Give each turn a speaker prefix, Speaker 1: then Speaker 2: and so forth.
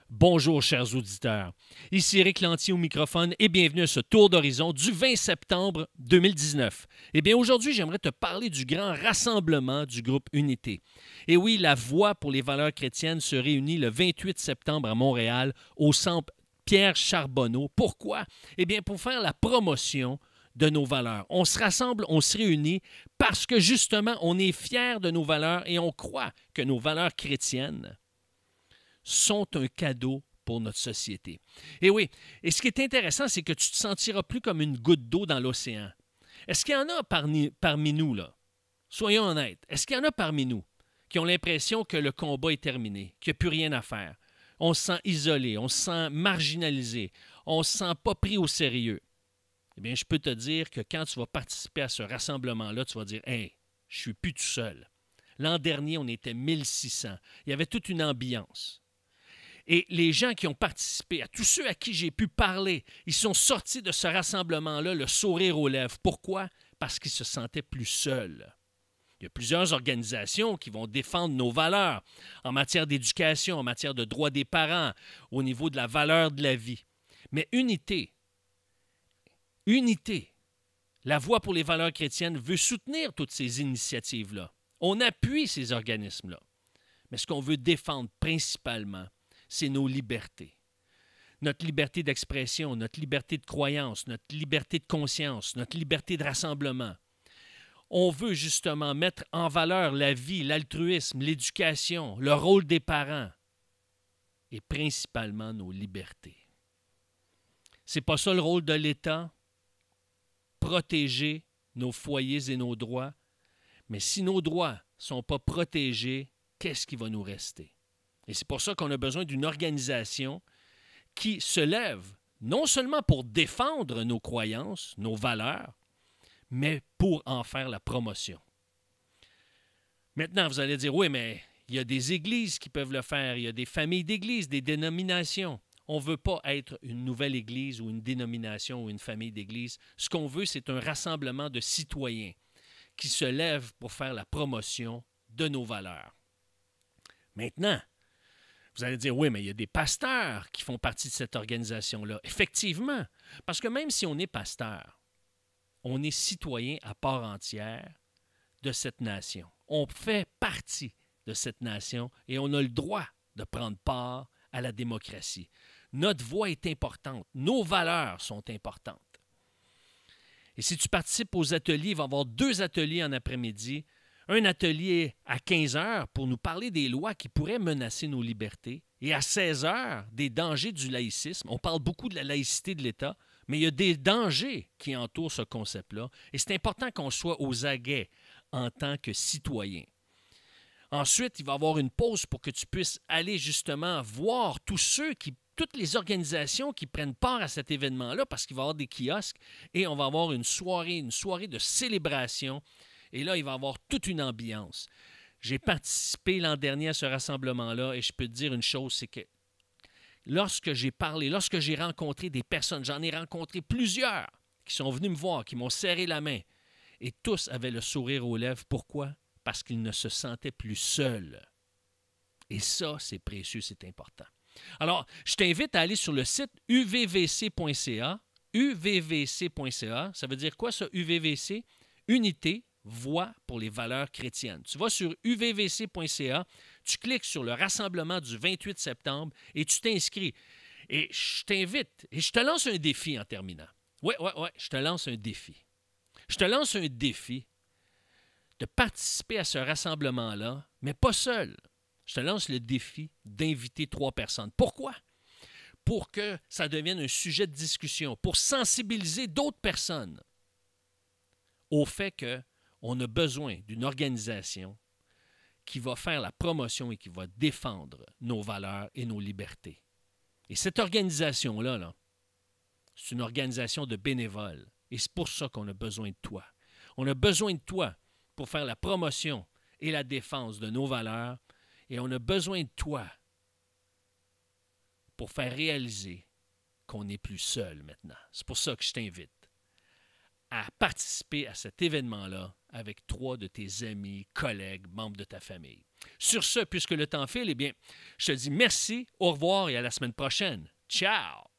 Speaker 1: Bonjour, chers auditeurs. Ici Éric Lantier au microphone et bienvenue à ce tour d'horizon du 20 septembre 2019. Eh bien, aujourd'hui, j'aimerais te parler du grand rassemblement du groupe Unité. Et oui, la Voix pour les valeurs chrétiennes se réunit le 28 septembre à Montréal au centre Pierre Charbonneau. Pourquoi? Eh bien, pour faire la promotion de nos valeurs. On se rassemble, on se réunit parce que justement, on est fiers de nos valeurs et on croit que nos valeurs chrétiennes sont un cadeau pour notre société. Et oui, et ce qui est intéressant, c'est que tu ne te sentiras plus comme une goutte d'eau dans l'océan. Est-ce qu'il y en a parmi nous, là? Soyons honnêtes. Est-ce qu'il y en a parmi nous qui ont l'impression que le combat est terminé, qu'il n'y a plus rien à faire? On se sent isolé, on se sent marginalisé, on ne se sent pas pris au sérieux. Eh bien, je peux te dire que quand tu vas participer à ce rassemblement-là, tu vas dire « Hey, je ne suis plus tout seul. » L'an dernier, on était 1600. Il y avait toute une ambiance. Et les gens qui ont participé, à tous ceux à qui j'ai pu parler, ils sont sortis de ce rassemblement-là le sourire aux lèvres. Pourquoi? Parce qu'ils se sentaient plus seuls. Il y a plusieurs organisations qui vont défendre nos valeurs en matière d'éducation, en matière de droits des parents, au niveau de la valeur de la vie. Mais Unité, la Voix pour les valeurs chrétiennes veut soutenir toutes ces initiatives-là. On appuie ces organismes-là. Mais ce qu'on veut défendre principalement, c'est nos libertés. Notre liberté d'expression, notre liberté de croyance, notre liberté de conscience, notre liberté de rassemblement. On veut justement mettre en valeur la vie, l'altruisme, l'éducation, le rôle des parents et principalement nos libertés. C'est pas ça le rôle de l'État, protéger nos foyers et nos droits. Mais si nos droits ne sont pas protégés, qu'est-ce qui va nous rester? Et c'est pour ça qu'on a besoin d'une organisation qui se lève non seulement pour défendre nos croyances, nos valeurs, mais pour en faire la promotion. Maintenant, vous allez dire, oui, mais il y a des églises qui peuvent le faire, il y a des familles d'églises, des dénominations. On ne veut pas être une nouvelle église ou une dénomination ou une famille d'églises. Ce qu'on veut, c'est un rassemblement de citoyens qui se lèvent pour faire la promotion de nos valeurs. Maintenant, vous allez dire, oui, mais il y a des pasteurs qui font partie de cette organisation-là. Effectivement, parce que même si on est pasteur, on est citoyen à part entière de cette nation. On fait partie de cette nation et on a le droit de prendre part à la démocratie. Notre voix est importante. Nos valeurs sont importantes. Et si tu participes aux ateliers, il va y avoir 2 ateliers en après-midi. Un atelier à 15 heures pour nous parler des lois qui pourraient menacer nos libertés et à 16 heures des dangers du laïcisme. On parle beaucoup de la laïcité de l'État, mais il y a des dangers qui entourent ce concept-là et c'est important qu'on soit aux aguets en tant que citoyen. Ensuite, il va y avoir une pause pour que tu puisses aller justement voir toutes les organisations qui prennent part à cet événement-là parce qu'il va y avoir des kiosques et on va avoir une soirée de célébration. Et là, il va y avoir toute une ambiance. J'ai participé l'an dernier à ce rassemblement-là et je peux te dire une chose, c'est que lorsque j'ai rencontré des personnes, j'en ai rencontré plusieurs qui sont venus me voir, qui m'ont serré la main et tous avaient le sourire aux lèvres. Pourquoi? Parce qu'ils ne se sentaient plus seuls. Et ça, c'est précieux, c'est important. Alors, je t'invite à aller sur le site uvvc.ca. uvvc.ca, ça veut dire quoi ça, UVVC? Unité, Voix pour les valeurs chrétiennes. Tu vas sur uvvc.ca, tu cliques sur le rassemblement du 28 septembre et tu t'inscris. Et je t'invite, et je te lance un défi en terminant. Oui, je te lance un défi. Je te lance un défi de participer à ce rassemblement-là, mais pas seul. Je te lance le défi d'inviter 3 personnes. Pourquoi? Pour que ça devienne un sujet de discussion, pour sensibiliser d'autres personnes au fait qu'on a besoin d'une organisation qui va faire la promotion et qui va défendre nos valeurs et nos libertés. Et cette organisation-là, c'est une organisation de bénévoles. Et c'est pour ça qu'on a besoin de toi. On a besoin de toi pour faire la promotion et la défense de nos valeurs. Et on a besoin de toi pour faire réaliser qu'on n'est plus seul maintenant. C'est pour ça que je t'invite à participer à cet événement-là avec 3 de tes amis, collègues, membres de ta famille. Sur ce, puisque le temps file, eh bien, je te dis merci, au revoir et à la semaine prochaine. Ciao!